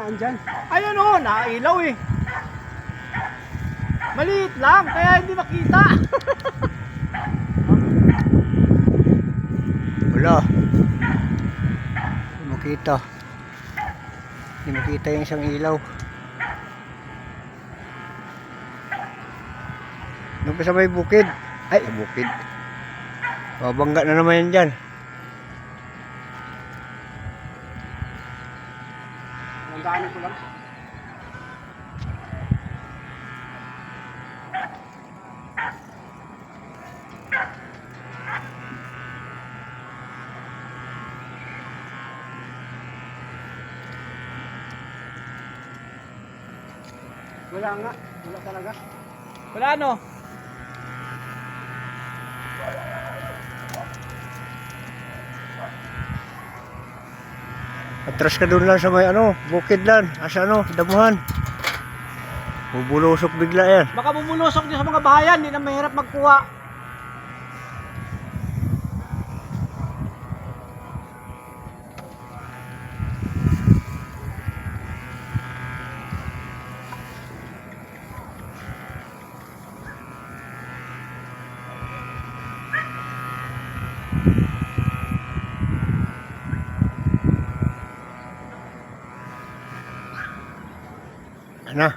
dumaan dyan. Ayun o, nailaw eh. Maliit lang, kaya hindi makita. Wala. Hindi makita. Hindi makita yung isang ilaw. Doon pa sa may bukid. Ay, bukid. Babangga na naman yan dyan. Ang daanan ko lang. Wala nga. Wala talaga. Wala no. Atras ka doon lang sa may bukid lang. Asa damuhan. Bubulusok bigla yan. Baka bumulusok niyo sa mga bahayan, hindi na mahirap magkuha. Ano?